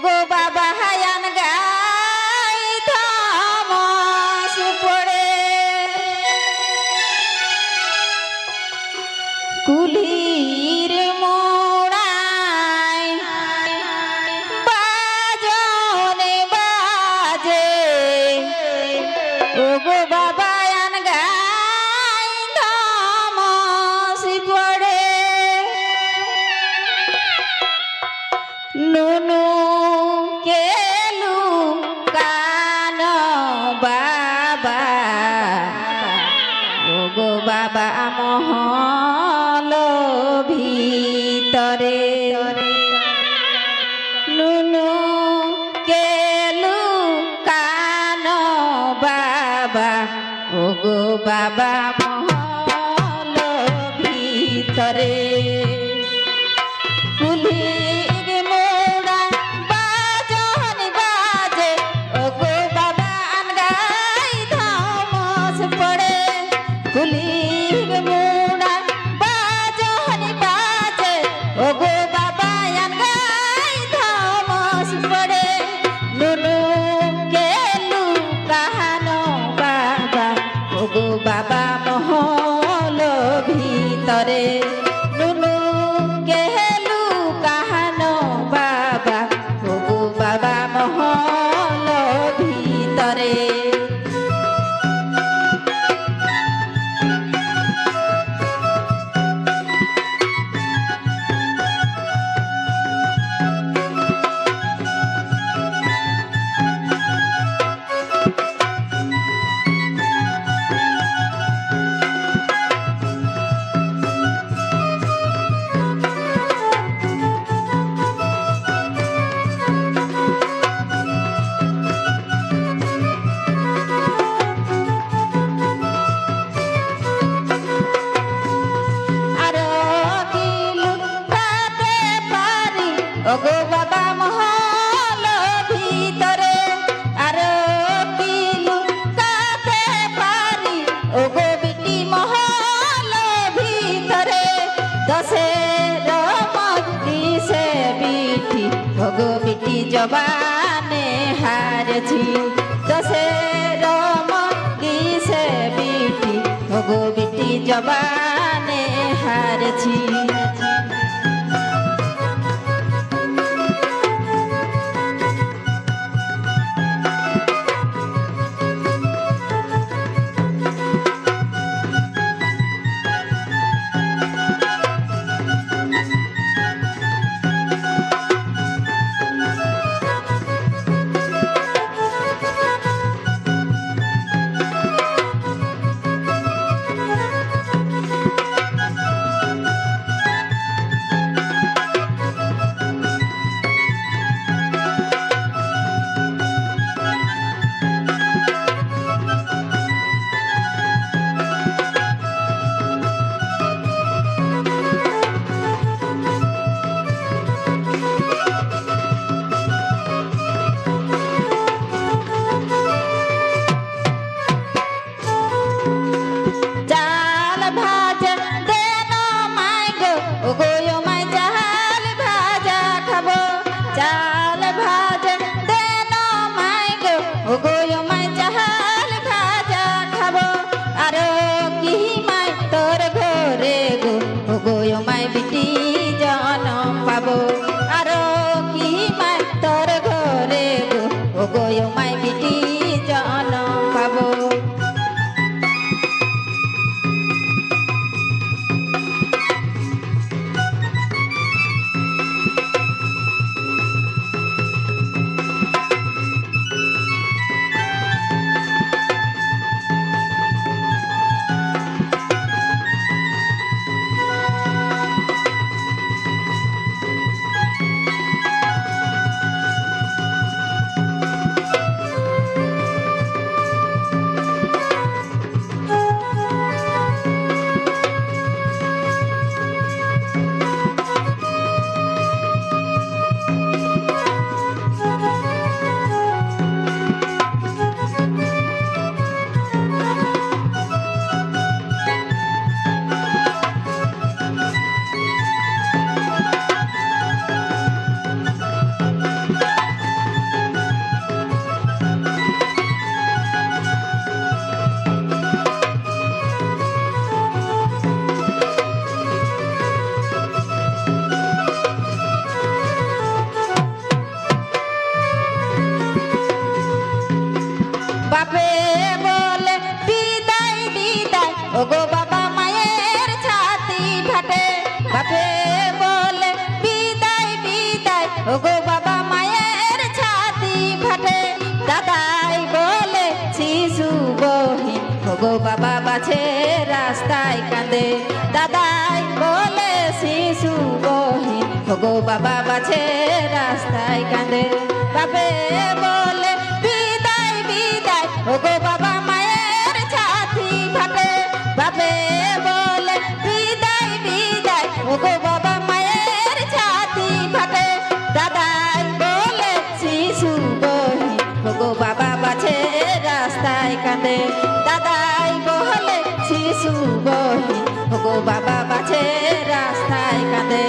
ওগো বাবা হায়ান গাই থামস পড়ে কুলির মোড়ায় বাজনে বাজে ওগো বাবা হায়ান গাই থামস পড়ে নুনু কেলু কান বাবা ওগো বাবা মহল ভিতরে নুনু কেলু কান বাবা ওগো বাবা মহল ভিতরে কুলির মোড়া বাজন বাজে ওগো বাবা আনগাই থামস পড়ে কুলির মোড়া বাজন বাজে ওগো বাবা আনগাই থামস পড়ে নুনু কেলু কাহানো বাবা ওগো বাবা মহল ভিতরে নুনু কেলু কাহানো বাবা ওগো বাবা মহল ভিতরে ওগো বাবা মহল ভিতরে আর কি লুকাতে পারি ওগো বিটি মহল ভিতরে দশের মধ্যে বিটি ওগো বিটি জবানে হারেছি দশের মধ্যে বিটি ওগো বিটি জবানে হারেছি চাল ভাজা দেন মাই গো ওগো মাই চাল ভাজা খাবো আর কি মাই তোর ঘরে গো ওগো মাই বিটি জনম পাবো আর কি মাই তোর ঘরে গো ওগো মাই বিটি জনম পাবো ওগো বাবা মায়ের ছাতি ফাটে বাপে বলে বিদায় বিদায় ওগো বাবা মায়ের ছাতি ফাটে দাদাই বলে শিশু বহিন ওগো বাবা বাছে রাস্তায় কাঁদে দাদাই বলে শিশু বহিন ওগো বাবা বাছে রাস্তায় কাঁদে বাপে বলে বিদায় বিদায় ওগো বাবা মায়ের ছাতি ফাটে বাপে বলে বিদায় বিদায় ওগো বাবা মায়ের ছাতি ফাটে দাদাই বলে শিশু বহিন ওগো বাবা বাছে রাস্তায় কাঁদে দাদাই বলে শিশু বহিন ওগো বাবা বাছে রাস্তায় কাঁদে